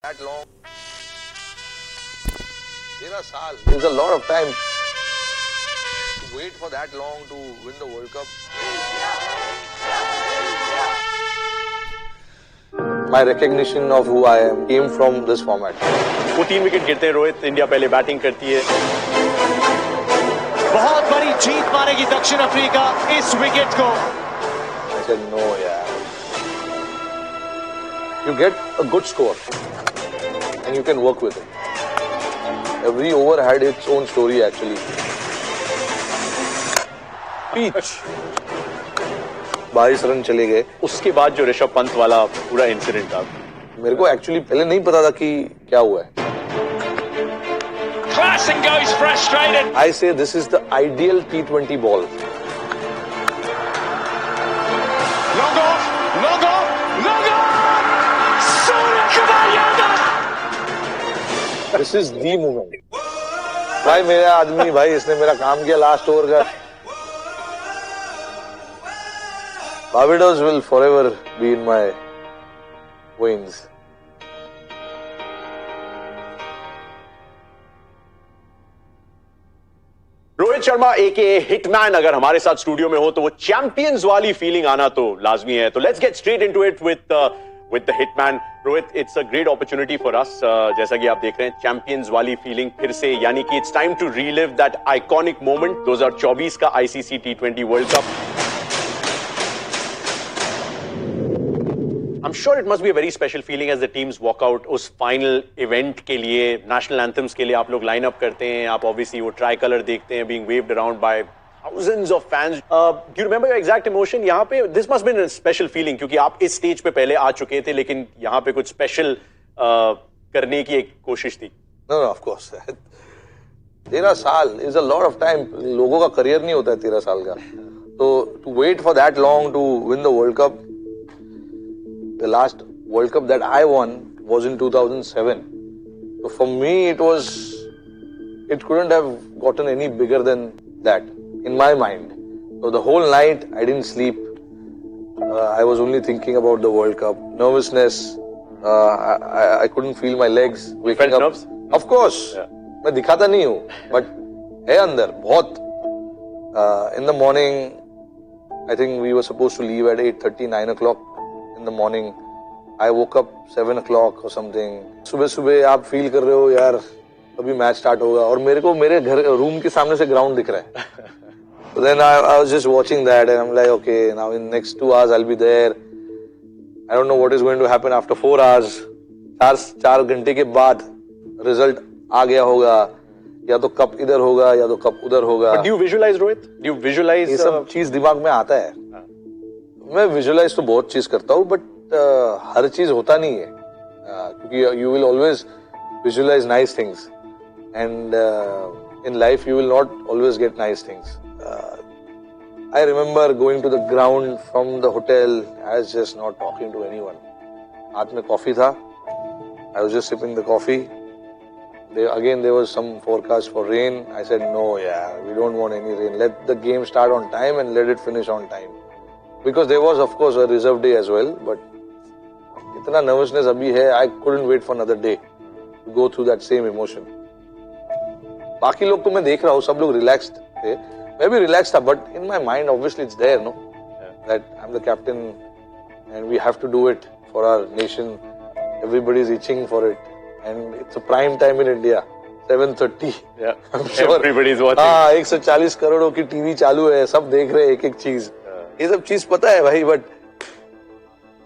that long. 13 साल is a lot of time. To wait for that long to win the World Cup. My recognition of who I am came from this format. वो 3 wicket गिरते हैं Rohit, India पहले batting करती है। बहुत बड़ी जीत मानेगी दक्षिण अफ्रीका इस विकेट को। I said no, yeah. You get a good score and you can work with it. Every over had its own story actually. Peach. 22 run चले गए। उसके बाद जो ऋषभ पंत वाला पूरा इंसिडेंट था, मेरे को एक्चुअली पहले नहीं पता था कि क्या हुआ है। Klassen goes frustrated. I say this is the ideal T20 ball. Long off, long off, long off. Surya Kumaar. This is the moment. भाई मेरा आदमी, भाई इसने मेरा काम किया लास्ट ओवर का। Barbados will forever be in my wings. Rohit Sharma aka hitman अगर हमारे साथ स्टूडियो में हो तो वो चैंपियंस वाली फीलिंग आना तो लाजमी है। तो let's get straight into it with the hitman. Rohit, it's a great opportunity for us, जैसा कि आप देख रहे हैं चैंपियंस वाली फीलिंग फिर से, यानी कि it's time to relive that iconic moment 2024 का आईसीसी टी20 world cup. I'm sure it must be a very special feeling as the teams walk out उस final event के लिए, national anthems के लिए आप लोग line up करते हैं, आप obviously वो tricolor देखते हैं being waved around by thousands of fans. Do you remember your exact emotion? यहाँ पे this must have been a special feeling क्योंकि आप इस stage पे पहले आ चुके थे, लेकिन यहाँ पे कुछ special करने की एक कोशिश थी। No, of course. 13 साल is a lot of time. लोगों का career नहीं होता है 13 साल का। तो to wait for that long to win the World Cup. The last World Cup that I won was in 2007. So for me, it couldn't have gotten any bigger than that in my mind. So the whole night I didn't sleep. I was only thinking about the World Cup. Nervousness. I couldn't feel my legs. Waking up. Nerves? Of course. Yeah. मैं दिखाता नहीं हूँ, but है अंदर बहुत. In the morning, I think we were supposed to leave at 8:30, 9 o'clock. In the morning, I woke up 7 o'clock or something. सुबह आप feel कर रहे हो यार अभी मैच स्टार्ट होगा और मेरे को मेरे घर रूम के सामने से ग्राउंड दिख रहा है. So then I was just watching that and I'm like, okay, now in next 2 hours I'll be there. I don't know what is going to happen after 4 hours. 4 घंटे के बाद रिजल्ट आ गया होगा, या तो कप इधर होगा या तो कप उधर होगा. But do you visualize, Rohit? Do you visualize? ये सब चीज दिमाग में आता है. मैं विजुअलाइज तो बहुत चीज करता हूँ, बट हर चीज होता नहीं है, क्योंकि you will always visualise nice things and in life you will not always get nice things. I remember going to the ground from the hotel. I was just not talking to anyone. हाथ में coffee था. I was just sipping the coffee. Again there was some forecast for rain. I said no, yeah, we don't want any rain. Let the game start on time and let it finish on time. Because there was of course a reserve day as well, but इतना nervousness अभी है, I couldn't wait for another day to go through that same emotion. बाकी लोग तो मैं देख रहा हूँ, सब लोग relaxed थे, मैं भी relaxed था, but in my mind obviously it's there, no, that I'm the captain and we have to do it for our nation. Everybody is itching for it, and it's a prime time in India. 7:30. Yeah. I'm sure Everybody is watching. हाँ, 140 करोड़ों की TV चालू है, सब देख रहे हैं एक एक चीज. ये सब चीज पता है भाई, but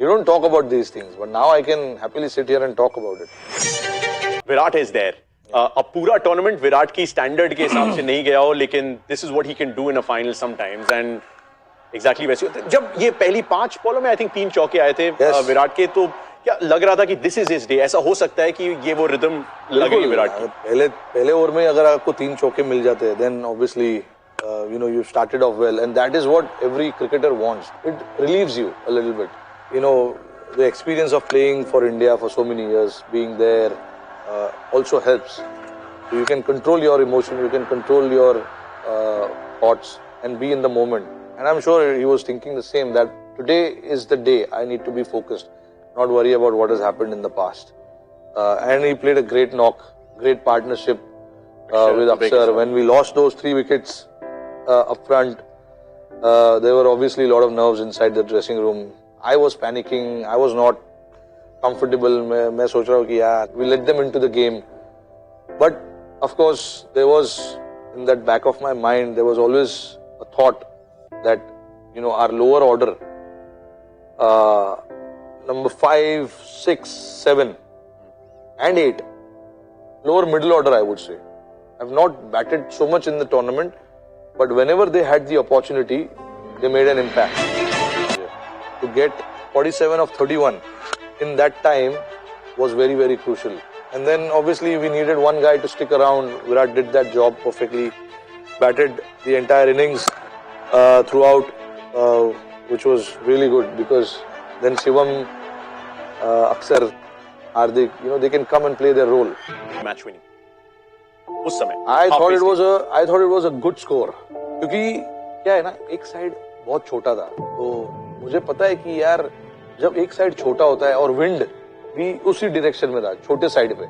you don't talk about these things. But now I can happily sit here and talk about it. Virat is there. अब पूरा टूर्नामेंट विराट की स्टैंडर्ड के हिसाब से नहीं गया हो, लेकिन this is what he can do in a final sometimes, and exactly वैसे जब ये पहली 5 बॉलों में आई थिंक 3 चौके आए थे विराट के, तो क्या लग रहा था कि दिस इज हिज डे? ऐसा हो सकता है कि ये वो रिदम लग गई विराट की? पहले ओवर में अगर आपको 3 चौके मिल जाते हैं, then obviously you started off well, and that is what every cricketer wants. It relieves you a little bit. The experience of playing for India for so many years, being there, also helps. So you can control your emotion, you can control your thoughts and be in the moment. And I'm sure he was thinking the same, that today is the day I need to be focused, not worry about what has happened in the past. and he played a great knock, great partnership with Akshar. When we lost those 3 wickets up front, there were obviously a lot of nerves inside the dressing room. I was panicking. I was not comfortable. मैं सोच रहा हूँ कि यार, we let them into the game. But of course, there was in that back of my mind, there was always a thought that, you know, our lower order, number 5, 6, 7 and 8, lower middle order, I would say, have not batted so much in the tournament, but whenever they had the opportunity, they made an impact. To get 47 of 31 in that time was very, very crucial. And then obviously we needed one guy to stick around. Virat did that job perfectly, batted the entire innings throughout, which was really good, because then Shivam, Akshar, Hardik, you know, they can come and play their role. Match winning. उस समय I thought it was a good score, क्योंकि क्या है ना, एक side बहुत छोटा था, तो मुझे पता है कि यार जब एक साइड छोटा होता है और विंड भी उसी डायरेक्शन में था, छोटे साइड पे,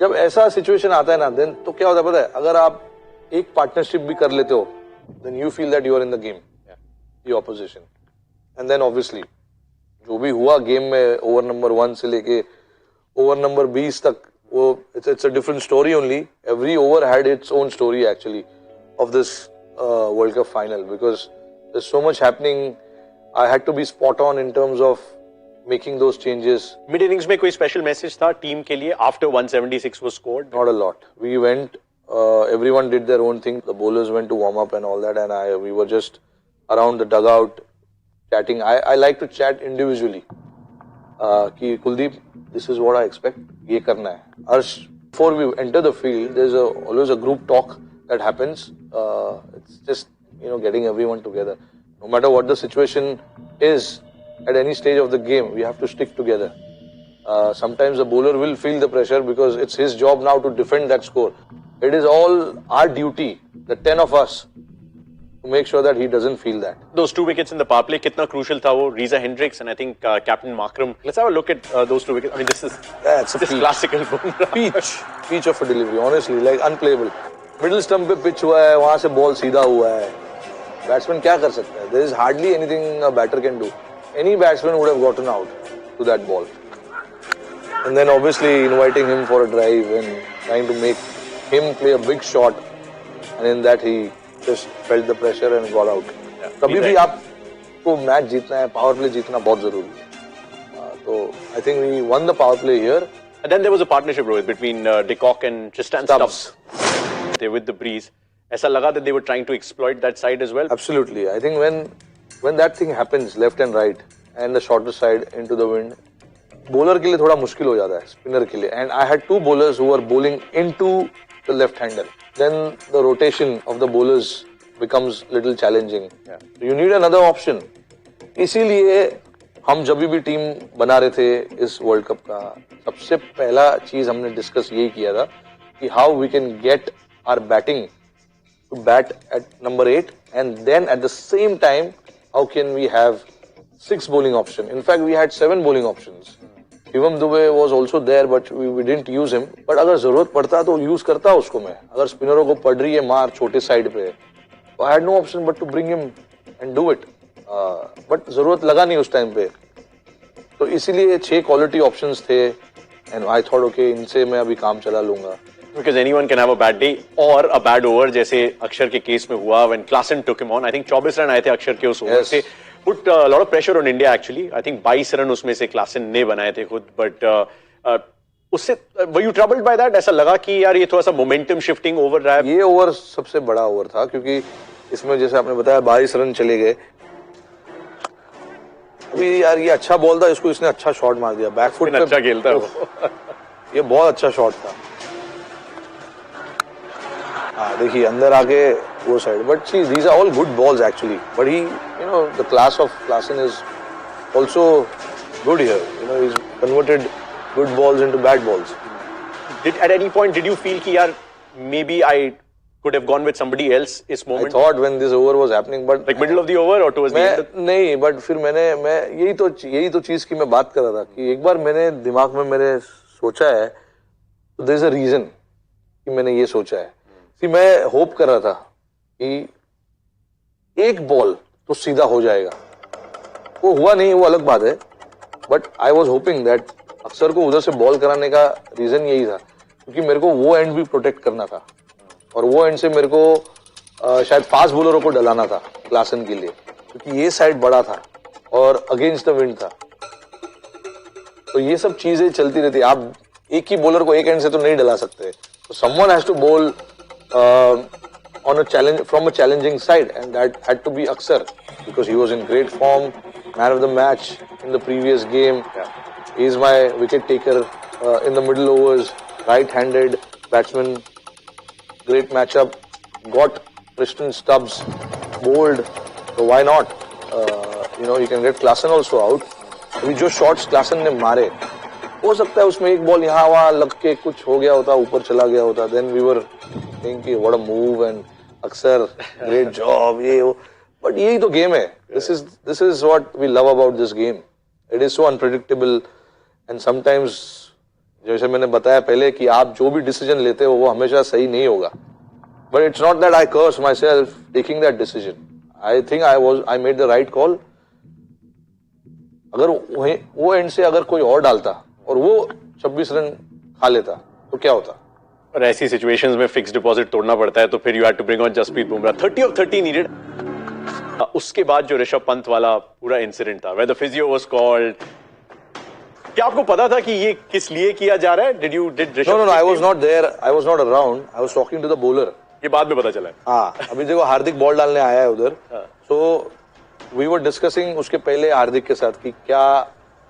जब ऐसा सिचुएशन आता है ना, देन तो क्या होता है पता है, अगर आप एक पार्टनरशिप भी कर लेते हो, then you feel that you are in the game, the opposition. And then obviously जो भी हुआ गेम में, ओवर नंबर 1 से लेके ओवर नंबर 20 तक, वो it's a different story only. Every over had its own story actually of this World Cup final, because there's so much happening. I had to be spot on in terms of making those changes. Mid innings में कोई special message था team के लिए after 176 was scored? Not a lot. We went, everyone did their own thing. The bowlers went to warm up and all that, and we were just around the dugout chatting. I like to chat individually. कि Kuldeep, this is what I expect, ये करना है. Harsh, before we enter the field, there's always a group talk that happens. It's just, you know, getting everyone together. No matter what the situation is, at any stage of the game, we have to stick together. Sometimes the bowler will feel the pressure because it's his job now to defend that score. It is all our duty, the 10 of us, to make sure that he doesn't feel that. Those 2 wickets in the power play, कितना crucial था वो? Reza Hendricks and I think Captain Markram. Let's have a look at those 2 wickets. I mean, this is classical Bumrah. Peach of a delivery, honestly, like unplayable. Middle stump पे pitch हुआ है, वहाँ से ball सीधा हुआ है. Batsman क्या कर सकता है? There is hardly anything a batter can do. Any batsman would have gotten out to that ball. And then obviously inviting him for a drive and trying to make him play a big shot, and in that he just felt the pressure and got out. कभी भी आपको match जीतना है, power play जीतना बहुत जरूरी है. तो I think we won the power play here. And then there was a partnership, Rohit, between De Kock and Tristan Stubbs. They with the breeze. ऐसा लगा that they were trying to exploit that side as well. Absolutely. I think when that thing happens, left and right, and the shorter side into the wind, bowler के लिए थोड़ा मुश्किल हो जाता है, spinner के लिए. And I had 2 bowlers who were bowling into the left-hander. Then the rotation of the bowlers becomes little challenging. Yeah. You need another option. इसीलिए हम जब भी टीम बना रहे थे इस वर्ल्ड कप का, सबसे पहला चीज हमने डिस्कस यही किया था कि how we can get our batting to bat at number 8, and then at the same time how can we have 6 bowling option. In fact, we had 7 bowling options. Shivam Dube was also there, but we didn't use him. But अगर जरूरत पड़ता तो use करता उसको मैं. अगर स्पिनरों को पड़ रही है मार छोटे साइड पे, I had no option but to bring him and do it. But जरूरत लगा नहीं उस टाइम पे. तो इसीलिए 6 क्वालिटी ऑप्शंस थे, and I thought okay, इनसे मैं अभी काम चला लूंगा. Because anyone can have a bad day or a bad over, जैसे अक्षर के केस में हुआ when Klassen took him on. I think 24 run आए थे अक्षर के उस ओवर से. Put a lot of pressure on India actually. I think 22 run उसमें से Klassen ने बनाए थे खुद. But उससे were you troubled by that? ऐसा लगा कि यार ये थोड़ा सा momentum shifting over रहा है. ये ओवर सबसे बड़ा ओवर था, क्योंकि इसमें जैसे आपने बताया 22 रन चले गए. अभी यार ये अच्छा बॉल था, इसको इसने अच्छा शॉट मार दिया बैकफुट पे. अच्छा खेलता है वो. ये बहुत अच्छा शॉट था. हाँ देखिए अंदर आके वो side. But see these are all good balls actually. But he you know the class of Klassen is also good here. You know he is converted good balls into bad balls. At any point did you feel कि यार maybe I could have gone with somebody else इस moment? I thought when this over was happening, but like middle of the over or towards the end? नहीं, but फिर मैं यही तो चीज की मैं बात कर रहा था कि एक बार मैंने दिमाग में मेरे सोचा है तो देयर इज अ रीजन कि मैंने ये सोचा है कि मैं होप कर रहा था कि एक बॉल तो सीधा हो जाएगा, वो हुआ नहीं, वो अलग बात है, but I was hoping that अक्सर को उधर से बॉल कराने का रीजन यही था क्योंकि मेरे को वो एंड भी प्रोटेक्ट करना था और वो एंड से मेरे को शायद फास्ट बॉलरों को डलाना था क्लासन के लिए क्योंकि ये साइड बड़ा था और अगेंस्ट द विंड था। तो ये सब चीजें चलती रहती, आप एक ही बॉलर को एक एंड से तो नहीं डला सकते, तो someone has to bowl on a challenge from a challenging side and that had to be Aksar because he was in great form, man of the match in the previous game. He is my wicket taker in the middle overs, right-handed batsman, great matchup, got Preston Stubbs bowled, so why not? You can get Klaasen also out. अभी जो shots Klaasen ने मारे हो सकता है उसमें एक ball यहाँ वहां लग के कुछ हो गया होता, ऊपर चला गया होता, then we were thinking what a move and Axar great job ये वो, बट यही तो गेम है। This is what we love about this game, it is so unpredictable and sometimes जैसे मैंने बताया पहले कि आप जो भी डिसीजन लेते हो वो हमेशा सही नहीं होगा, but it's not that I curse myself taking that decision, I think I made the right call. अगर वो एंड से अगर कोई और डालता और वो 26 रन खा लेता तो क्या होता। और ऐसी सिचुएशंस में फिक्स डिपॉजिट तोड़ना पड़ता है तो फिर you had to bring on Jasprit Bumrah, 30 of 30 needed. उसके बाद जो ऋषभ पंत वाला पूरा इंसिडेंट था, where the physio was called, क्या आपको पता था कि ये किस लिए किया जा रहा है? Did Rishabh? No, I was not there, I was not around, I was talking to the bowler. ये बाद में पता चला है। हाँ, अभी देखो हार्दिक बॉल डालने आया है उधर, so we were discussing उसके पहले हार्दिक के साथ कि क्या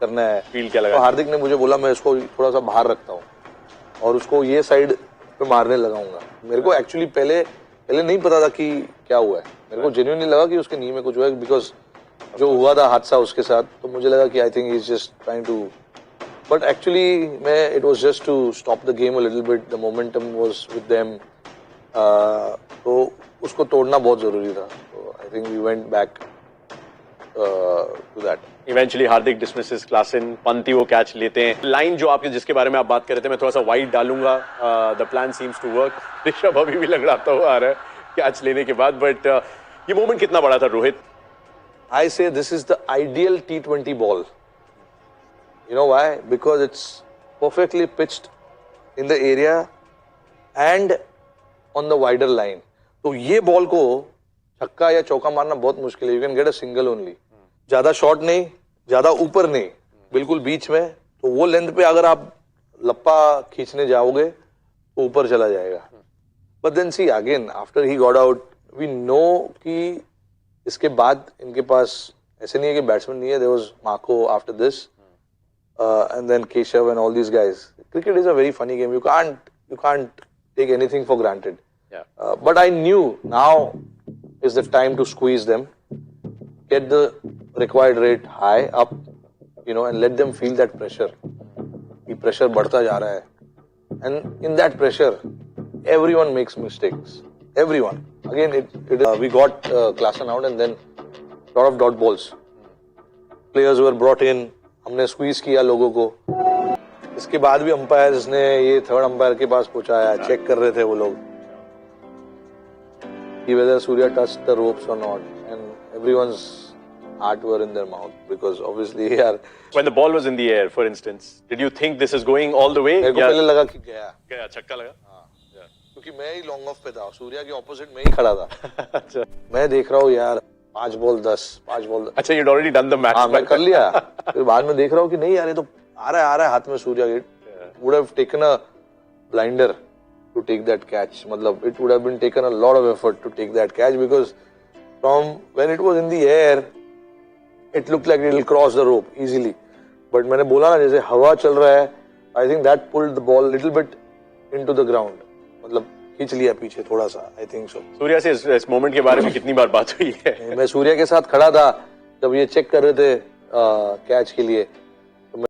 करना है, फील क्या लगा। तो हार्दिक ने मुझे बोला मैं इसको थोड़ा सा बाहर रखता हूँ और उसको ये साइड पे मारने लगाऊंगा। मेरे को एक्चुअली पहले नहीं पता था कि क्या हुआ है, मेरे को जेन्युइनली लगा कि उसके नी में कुछ हुआ है बिकॉज जो हुआ था हादसा उसके साथ, तो मुझे लगा कि I think he is just trying to, but actually मैं it was just to stop the game a little bit, the momentum was with them, तो उसको तोड़ना बहुत जरूरी था, तो I think we went back to that. Eventually Hardik dismisses Klaasen, Pant ही वो कैच लेते हैं। लाइन जो आपके जिसके बारे में आप बात कर रहे थे, मैं थोड़ा सा वाइड डालूंगा, the plan seems to work. Rishabh अभी भी लंगड़ाता हुआ आ रहा है कैच लेने के बाद, बट ये मोमेंट कितना बड़ा था Rohit? I say this is the ideal T20 ball. You know why? Because it's perfectly pitched in the area and on the wider line. तो ये बॉल को छक्का या चौका मारना बहुत मुश्किल है, you can get a single only, ज्यादा शॉर्ट नहीं, ज्यादा ऊपर नहीं, बिल्कुल बीच में, तो वो लेंथ पे अगर आप लप्पा खींचने जाओगे तो ऊपर चला जाएगा। But then see again after he got out we know कि इसके बाद इनके पास ऐसे नहीं है कि बैट्समैन नहीं है, there was Marco after this and then Keshav and all these guys. Cricket is a very funny game, you can't take anything for granted, but I knew now is the time to squeeze them, get the required rate high up, and let them feel that pressure. The pressure बढ़ता जा रहा है, and in that pressure, everyone makes mistakes. Everyone. Again, we got Klaasen out, and then lot of dot balls. Players were brought in. हमने squeeze किया लोगों को. इसके बाद भी अंपायर्स ने ये थर्ड अंपायर के पास पहुंचाया, चेक कर रहे थे वो लोग whether Surya touched the ropes or not, and everyone's heart were in their mouth because obviously when the ball was in the air, for instance, did you think this is going all the way? मेरे को पहले लगा कि गया छक्का लगा, क्योंकि मैं ही लॉन्ग ऑफ पे था, सूर्या के ऑपोजिट में ही खड़ा था। अच्छा, मैं देख रहा हूँ यार 5 बॉल 10। अच्छा, you'd already done the match. हाँ, मैं कर लिया, फिर बाद में देख रहा हूँ कि नहीं यार ये तो आ रहा है हाथ में Surya, would have taken a blinder to take that catch. मतलब it would have been taken a lot of effort to take that catch because from when it was in the air, it looked like it will cross the rope easily. But मैंने बोला ना जैसे हवा चल रहा है, I think that pulled the ball little bit into the ground. मतलब खींच लिया पीछे थोड़ा सा, I think so. सूर्या से इस मोमेंट के बारे में कितनी बार बात हुई है? मैं सूर्या के साथ खड़ा था जब ये चेक कर रहे थे कैच के लिए,